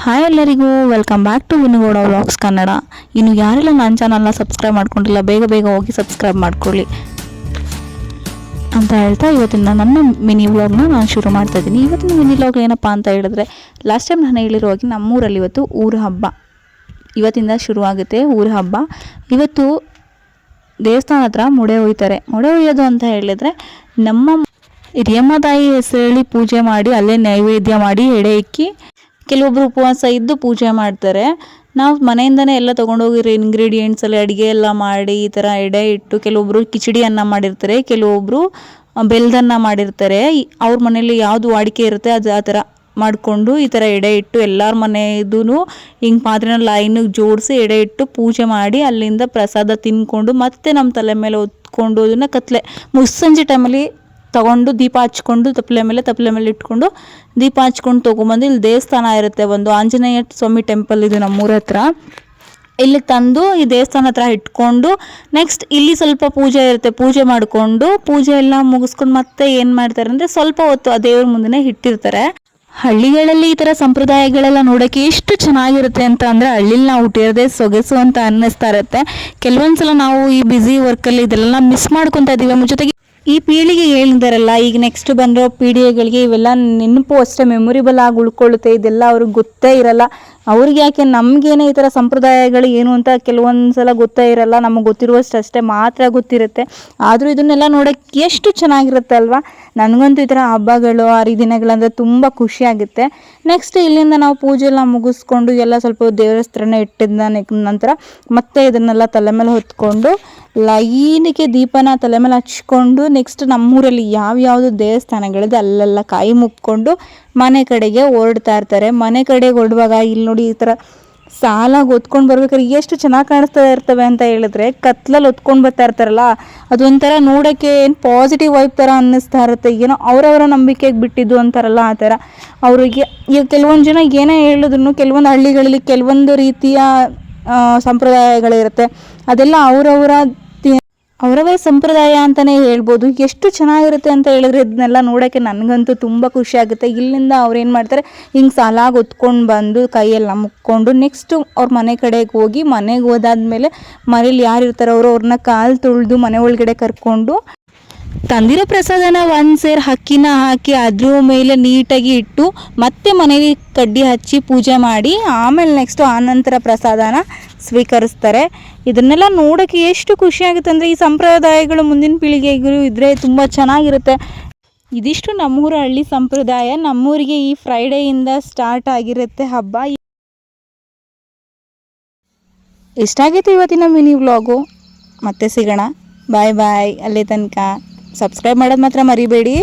Hi ಎಲ್ಲರಿಗೂ welcome back to Vinu Gowda vlogs Kannada. ಇನ್ನು ಯಾರೆಲ್ಲ ನನ್ನ ಚಾನಲ್ನ ಸಬ್ಸ್ಕ್ರೈಬ್ ಮಾಡ್ಕೊಂಡಿಲ್ಲ ಬೇಗ ಹೋಗಿ ಸಬ್ಸ್ಕ್ರೈಬ್ ಮಾಡ್ಕೊಳ್ಳಿ ಅಂತ ಹೇಳ್ತಾ ಇವತ್ತಿನ ನನ್ನ ಮಿನಿ ವ್ಲಾಗ್ನ ನಾನು ಶುರು ಮಾಡ್ತಾ ಇದ್ದೀನಿ. ಇವತ್ತಿನ ಮಿನಿ ವ್ಲಾಗ್ ಏನಪ್ಪ ಅಂತ ಹೇಳಿದ್ರೆ, ಲಾಸ್ಟ್ ಟೈಮ್ ನಾನು ಹೇಳಿರೋ ಹಾಗೆ ನಮ್ಮೂರಲ್ಲಿ ಇವತ್ತು ಊರ ಹಬ್ಬ ಇವತ್ತಿಂದ ಶುರುವಾಗುತ್ತೆ. ಊರ ಹಬ್ಬ ಇವತ್ತು ದೇವಸ್ಥಾನ ಹತ್ರ ಮುಡೆ ಒಯ್ತಾರೆ. ಮುಡೆ ಒಯ್ಯೋದು ಅಂತ ಹೇಳಿದ್ರೆ ನಮ್ಮ ಹಿರಿಯಮ್ಮ ತಾಯಿ ಹೆಸರಲ್ಲಿ ಪೂಜೆ ಮಾಡಿ ಅಲ್ಲೇ ನೈವೇದ್ಯ ಮಾಡಿ ಎಡೆ ಇಕ್ಕಿ ಕೆಲವೊಬ್ರು ಉಪವಾಸ ಇದ್ದು ಪೂಜೆ ಮಾಡ್ತಾರೆ. ನಾವು ಮನೆಯಿಂದನೇ ಎಲ್ಲ ತೊಗೊಂಡೋಗಿರೋ ಇಂಗ್ರೀಡಿಯೆಂಟ್ಸ್ ಎಲ್ಲ ಅಡುಗೆ ಎಲ್ಲ ಮಾಡಿ ಈ ಥರ ಎಡೆ ಇಟ್ಟು, ಕೆಲವೊಬ್ರು ಕಿಚಡಿ ಅನ್ನ ಮಾಡಿರ್ತಾರೆ, ಕೆಲವೊಬ್ರು ಬೆಲ್ಲದನ್ನ ಮಾಡಿರ್ತಾರೆ. ಅವ್ರ ಮನೇಲಿ ಯಾವುದು ವಾಡಿಕೆ ಇರುತ್ತೆ ಅದು ಆ ಥರ ಮಾಡಿಕೊಂಡು ಈ ಥರ ಎಡೆ ಇಟ್ಟು ಎಲ್ಲರ ಮನೆಯದೂ ಹಿಂಗೆ ಪಾತ್ರೆನ ಲೈನಿಗೆ ಜೋಡಿಸಿ ಎಡೆ ಇಟ್ಟು ಪೂಜೆ ಮಾಡಿ ಅಲ್ಲಿಂದ ಪ್ರಸಾದ ತಿನ್ಕೊಂಡು ಮತ್ತೆ ನಮ್ಮ ತಲೆ ಮೇಲೆ ಹೊತ್ಕೊಂಡು ಅದನ್ನು ಮುಸ್ಸಂಜೆ ಟೈಮಲ್ಲಿ ತಗೊಂಡು ದೀಪ ಹಚ್ಕೊಂಡು ತಪ್ಪಲೆ ಮೇಲೆ ಇಟ್ಕೊಂಡು ದೀಪ ಹಚ್ಕೊಂಡು ತೊಗೊಂಬಂದು ಇಲ್ಲಿ ದೇವಸ್ಥಾನ ಇರುತ್ತೆ, ಒಂದು ಆಂಜನೇಯ ಸ್ವಾಮಿ ಟೆಂಪಲ್ ಇದು ನಮ್ಮೂರ ಹತ್ರ. ಇಲ್ಲಿ ತಂದು ಈ ದೇವಸ್ಥಾನ ಹತ್ರ ಇಟ್ಕೊಂಡು ನೆಕ್ಸ್ಟ್ ಇಲ್ಲಿ ಸ್ವಲ್ಪ ಪೂಜೆ ಇರುತ್ತೆ, ಪೂಜೆ ಮಾಡಿಕೊಂಡು ಪೂಜೆ ಎಲ್ಲ ಮುಗಿಸ್ಕೊಂಡು ಮತ್ತೆ ಏನು ಮಾಡ್ತಾರೆ ಅಂದರೆ ಸ್ವಲ್ಪ ಹೊತ್ತು ಆ ದೇವ್ರ ಮುಂದೆ ಇಟ್ಟಿರ್ತಾರೆ. ಹಳ್ಳಿಗಳಲ್ಲಿ ಈ ಥರ ಸಂಪ್ರದಾಯಗಳೆಲ್ಲ ನೋಡೋಕ್ಕೆ ಎಷ್ಟು ಚೆನ್ನಾಗಿರುತ್ತೆ ಅಂತ ಅಂದರೆ, ಹಳ್ಳಿಲಿ ನಾವು ಹುಟ್ಟಿರೋದೇ ಸೊಗಸು ಅಂತ ಅನ್ನಿಸ್ತಾ ಇರುತ್ತೆ. ಕೆಲವೊಂದ್ಸಲ ನಾವು ಈ ಬ್ಯುಸಿ ವರ್ಕಲ್ಲಿ ಇದೆಲ್ಲ ಮಿಸ್ ಮಾಡ್ಕೊತಾ ಇದ್ದೀವಿ. ಜೊತೆಗೆ ಈ ಪೀಳಿಗೆ ಹೇಳಿದಾರಲ್ಲ, ಈಗ ನೆಕ್ಸ್ಟ್ ಬಂದಿರೋ ಪೀಳಿಗೆಗಳಿಗೆ ಇವೆಲ್ಲ ನೆನಪು ಅಷ್ಟೇ ಮೆಮೊರಿಬಲ್ ಆಗಿ ಉಳ್ಕೊಳ್ಳುತ್ತೆ. ಇದೆಲ್ಲ ಅವ್ರಿಗೆ ಗೊತ್ತೇ ಇರಲ್ಲ. ಅವ್ರಿಗೆ ಯಾಕೆ, ನಮಗೇನೆ ಈ ಥರ ಸಂಪ್ರದಾಯಗಳು ಏನು ಅಂತ ಕೆಲವೊಂದು ಸಲ ಗೊತ್ತೇ ಇರಲ್ಲ. ನಮಗೆ ಗೊತ್ತಿರುವಷ್ಟು ಅಷ್ಟೇ ಮಾತ್ರ ಗೊತ್ತಿರುತ್ತೆ. ಆದರೂ ಇದನ್ನೆಲ್ಲ ನೋಡೋಕ್ಕೆ ಎಷ್ಟು ಚೆನ್ನಾಗಿರುತ್ತೆ ಅಲ್ವಾ. ನನಗಂತೂ ಈ ಥರ ಹಬ್ಬಗಳು ಹರಿದಿನಗಳಂದರೆ ತುಂಬ ಖುಷಿಯಾಗುತ್ತೆ. ನೆಕ್ಸ್ಟ್ ಇಲ್ಲಿಂದ ನಾವು ಪೂಜೆ ಎಲ್ಲ ಮುಗಿಸ್ಕೊಂಡು ಎಲ್ಲ ಸ್ವಲ್ಪ ದೇವರ ಹತ್ರನೇ ಇಟ್ಟಿದ್ದ ನಂತರ ಮತ್ತೆ ಇದನ್ನೆಲ್ಲ ತಲೆ ಮೇಲೆ ಹೊತ್ಕೊಂಡು ಲೈನಿಗೆ ದೀಪನ ತಲೆ ಮೇಲೆ ಹಚ್ಕೊಂಡು ನೆಕ್ಸ್ಟ್ ನಮ್ಮೂರಲ್ಲಿ ಯಾವ್ಯಾವುದು ದೇವಸ್ಥಾನಗಳಿದೆ ಅಲ್ಲೆಲ್ಲ ಕೈ ಮುಕ್ಕೊಂಡು ಮನೆ ಕಡೆಗೆ ಹೊರಡ್ತಾ ಇರ್ತಾರೆ. ಮನೆ ಕಡೆಗೆ ಹೊರಡುವಾಗ ಇಲ್ಲಿ ನೋಡಿ ಈ ಥರ ಸಾಲಾಗಿ ಹೊತ್ಕೊಂಡು ಬರ್ಬೇಕಾದ್ರೆ ಎಷ್ಟು ಚೆನ್ನಾಗಿ ಕಾಣಿಸ್ತಾ ಇರ್ತವೆ ಅಂತ ಹೇಳಿದ್ರೆ, ಕತ್ಲಲ್ಲಿ ಹೊತ್ಕೊಂಡು ಬರ್ತಾ ಇರ್ತಾರಲ್ಲ, ಅದೊಂಥರ ನೋಡೋಕ್ಕೆ ಏನು ಪಾಸಿಟಿವ್ ವೈಬ್ ಥರ ಅನ್ನಿಸ್ತಾ ಇರುತ್ತೆ. ಏನೋ ಅವರವರ ನಂಬಿಕೆಗೆ ಬಿಟ್ಟಿದ್ದು ಅಂತಾರಲ್ಲ ಆ ಥರ. ಅವರಿಗೆ ಈಗ ಕೆಲವೊಂದು ಜನ ಏನೇ ಹೇಳಿದ್ರು, ಕೆಲವೊಂದು ಹಳ್ಳಿಗಳಲ್ಲಿ ಕೆಲವೊಂದು ರೀತಿಯ ಸಂಪ್ರದಾಯಗಳಿರುತ್ತೆ. ಅದೆಲ್ಲ ಅವರವರ ಸಂಪ್ರದಾಯ ಅಂತಲೇ ಹೇಳ್ಬೋದು. ಎಷ್ಟು ಚೆನ್ನಾಗಿರುತ್ತೆ ಅಂತ ಹೇಳಿದ್ರೆ ಇದನ್ನೆಲ್ಲ ನೋಡೋಕ್ಕೆ ನನಗಂತೂ ತುಂಬ ಖುಷಿ ಆಗುತ್ತೆ. ಇಲ್ಲಿಂದ ಅವ್ರು ಏನು ಮಾಡ್ತಾರೆ, ಹಿಂಗೆ ಸಾಲಾಗಿ ಹೊತ್ಕೊಂಡು ಬಂದು ಕೈಯೆಲ್ಲ ಮುಕ್ಕೊಂಡು ನೆಕ್ಸ್ಟು ಅವ್ರ ಮನೆ ಕಡೆಗೆ ಹೋಗಿ, ಮನೆಗೆ ಹೋದಾದ್ಮೇಲೆ ಮನೇಲಿ ಯಾರು ಇರ್ತಾರೋ ಅವ್ರನ್ನ ಕಾಲು ತುಳಿದು ಮನೆ ಒಳಗಡೆ ಕರ್ಕೊಂಡು ತಂದಿರೋ ಪ್ರಸಾದನ ಒಂದು ಸೇರು ಅಕ್ಕಿನ ಹಾಕಿ ಅದ್ರ ಮೇಲೆ ನೀಟಾಗಿ ಇಟ್ಟು ಮತ್ತೆ ಮನೇಲಿ ಕಡ್ಡಿ ಹಚ್ಚಿ ಪೂಜೆ ಮಾಡಿ ಆಮೇಲೆ ನೆಕ್ಸ್ಟು ಆನಂತರ ಪ್ರಸಾದನ ಸ್ವೀಕರಿಸ್ತಾರೆ. ಇದನ್ನೆಲ್ಲ ನೋಡೋಕ್ಕೆ ಎಷ್ಟು ಖುಷಿಯಾಗುತ್ತೆ ಅಂದರೆ, ಈ ಸಂಪ್ರದಾಯಗಳು ಮುಂದಿನ ಪೀಳಿಗೆಗೂ ಇದ್ದರೆ ತುಂಬ ಚೆನ್ನಾಗಿರುತ್ತೆ. ಇದಿಷ್ಟು ನಮ್ಮೂರ ಹಳ್ಳಿ ಸಂಪ್ರದಾಯ. ನಮ್ಮೂರಿಗೆ ಈ ಫ್ರೈಡೆಯಿಂದ ಸ್ಟಾರ್ಟ್ ಆಗಿರುತ್ತೆ ಹಬ್ಬ. ಇಷ್ಟಾಗಿತ್ತು ಇವತ್ತಿನ ಮಿನಿ ವ್ಲಾಗು. ಮತ್ತೆ ಸಿಗೋಣ. ಬಾಯ್. ಅಲ್ಲಿ ತನಕ ಸಬ್ಸ್ಕ್ರೈಬ್ ಮಾಡೋದು ಮಾತ್ರ ಮರಿಬೇಡಿ.